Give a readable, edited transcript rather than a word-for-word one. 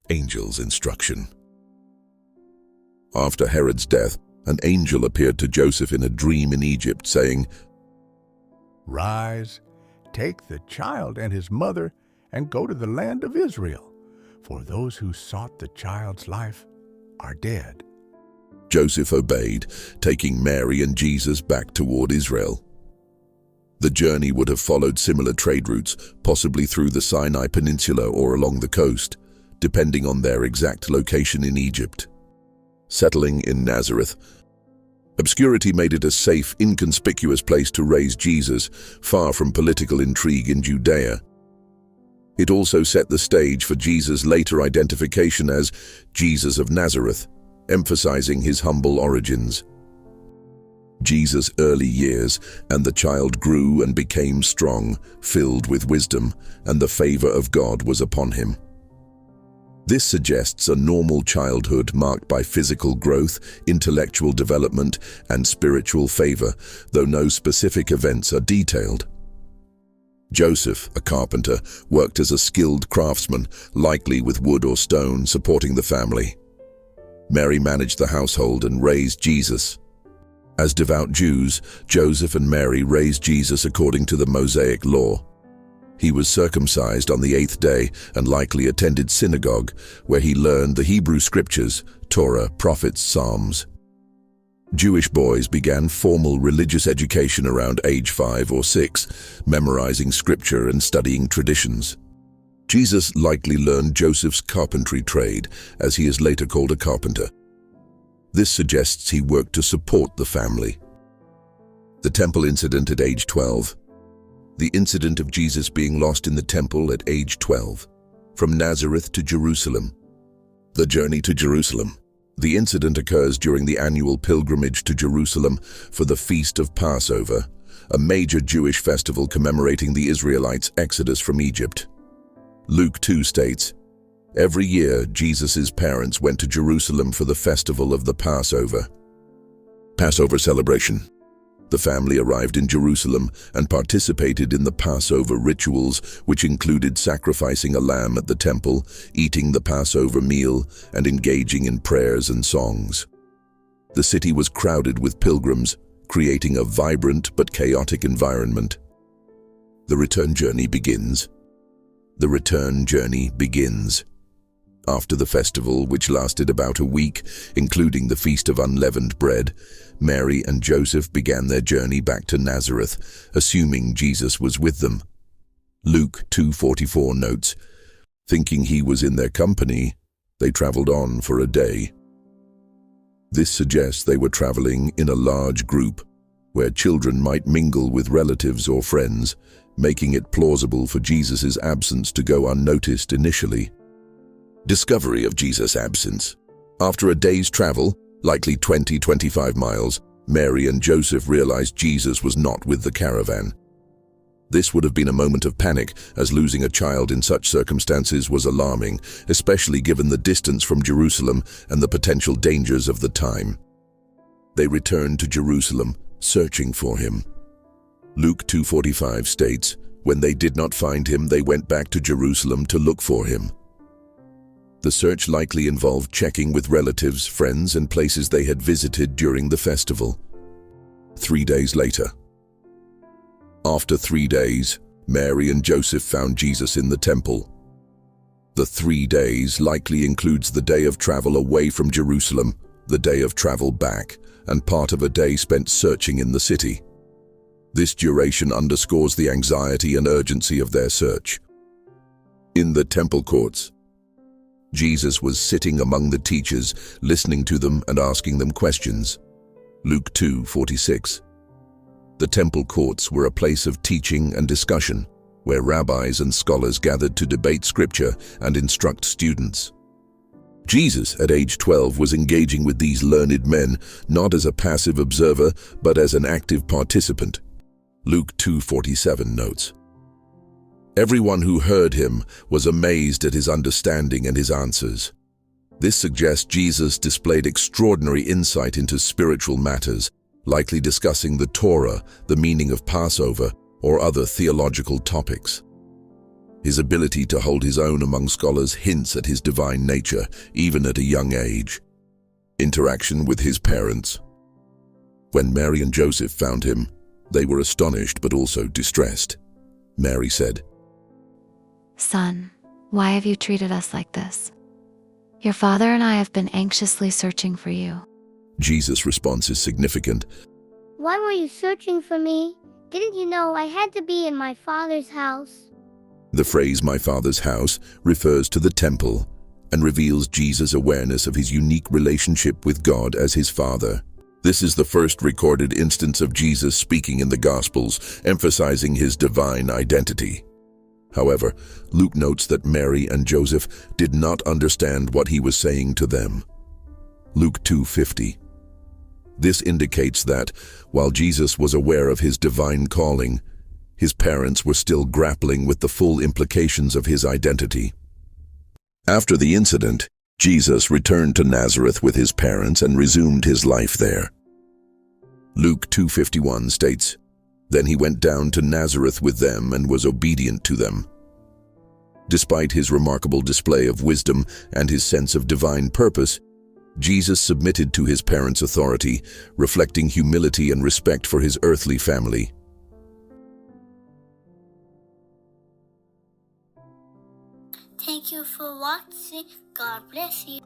Angel's instruction. After Herod's death, an angel appeared to Joseph in a dream in Egypt, saying, "Rise, take the child and his mother, and go to the land of Israel, for those who sought the child's life are dead." Joseph obeyed, taking Mary and Jesus back toward Israel. The journey would have followed similar trade routes, possibly through the Sinai Peninsula or along the coast, depending on their exact location in Egypt. Settling in Nazareth, obscurity made it a safe, inconspicuous place to raise Jesus, far from political intrigue in Judea. It also set the stage for Jesus' later identification as Jesus of Nazareth, emphasizing his humble origins. Jesus' early years, and the child grew and became strong, filled with wisdom, and the favor of God was upon him. This suggests a normal childhood marked by physical growth, intellectual development, and spiritual favor, though no specific events are detailed. Joseph, a carpenter, worked as a skilled craftsman, likely with wood or stone, supporting the family. Mary managed the household and raised Jesus. As devout Jews, Joseph and Mary raised Jesus according to the Mosaic law. He was circumcised on the 8th day and likely attended synagogue, where he learned the Hebrew scriptures, Torah, prophets, Psalms. Jewish boys began formal religious education around age 5 or 6, memorizing scripture and studying traditions. Jesus likely learned Joseph's carpentry trade, as he is later called a carpenter. This suggests he worked to support the family. The temple incident at age 12. The incident of Jesus being lost in the temple at age 12. From Nazareth to Jerusalem. The journey to Jerusalem. The incident occurs during the annual pilgrimage to Jerusalem for the Feast of Passover, a major Jewish festival commemorating the Israelites' exodus from Egypt. Luke 2 states, "Every year, Jesus' parents went to Jerusalem for the festival of the Passover." Passover celebration. The family arrived in Jerusalem and participated in the Passover rituals, which included sacrificing a lamb at the temple, eating the Passover meal, and engaging in prayers and songs. The city was crowded with pilgrims, creating a vibrant but chaotic environment. The return journey begins. The return journey begins. After the festival, which lasted about a week, including the Feast of Unleavened Bread, Mary and Joseph began their journey back to Nazareth, assuming Jesus was with them. Luke 2:44 notes, "Thinking he was in their company, they traveled on for a day." This suggests they were traveling in a large group, where children might mingle with relatives or friends, making it plausible for Jesus' absence to go unnoticed initially. Discovery of Jesus' absence. After a day's travel, likely 20-25 miles, Mary and Joseph realized Jesus was not with the caravan. This would have been a moment of panic, as losing a child in such circumstances was alarming, especially given the distance from Jerusalem and the potential dangers of the time. They returned to Jerusalem, searching for him. Luke 2:45 states, "When they did not find him, they went back to Jerusalem to look for him." The search likely involved checking with relatives, friends, and places they had visited during the festival. 3 days later. After 3 days, Mary and Joseph found Jesus in the temple. The 3 days likely includes the day of travel away from Jerusalem, the day of travel back, and part of a day spent searching in the city. This duration underscores the anxiety and urgency of their search. In the temple courts, Jesus was sitting among the teachers, listening to them and asking them questions. Luke 2:46. The temple courts were a place of teaching and discussion, where rabbis and scholars gathered to debate scripture and instruct students. Jesus, at age 12, was engaging with these learned men, not as a passive observer, but as an active participant. Luke 2:47 notes, "Everyone who heard him was amazed at his understanding and his answers." This suggests Jesus displayed extraordinary insight into spiritual matters, likely discussing the Torah, the meaning of Passover, or other theological topics. His ability to hold his own among scholars hints at his divine nature, even at a young age. Interaction with his parents. When Mary and Joseph found him, they were astonished but also distressed. Mary said, "Son, why have you treated us like this? Your father and I have been anxiously searching for you." Jesus' response is significant. Why were you searching for me? Didn't you know I had to be in my Father's house? The phrase "my Father's house" refers to the temple and reveals Jesus' awareness of his unique relationship with God as his Father. This is the first recorded instance of Jesus speaking in the Gospels, emphasizing his divine identity. However, Luke notes that Mary and Joseph did not understand what he was saying to them. Luke 2:50. This indicates that, while Jesus was aware of his divine calling, his parents were still grappling with the full implications of his identity. After the incident, Jesus returned to Nazareth with his parents and resumed his life there. Luke 2:51 states, "Then he went down to Nazareth with them and was obedient to them." Despite his remarkable display of wisdom and his sense of divine purpose, Jesus submitted to his parents' authority, reflecting humility and respect for his earthly family. Thank you for watching. God bless you.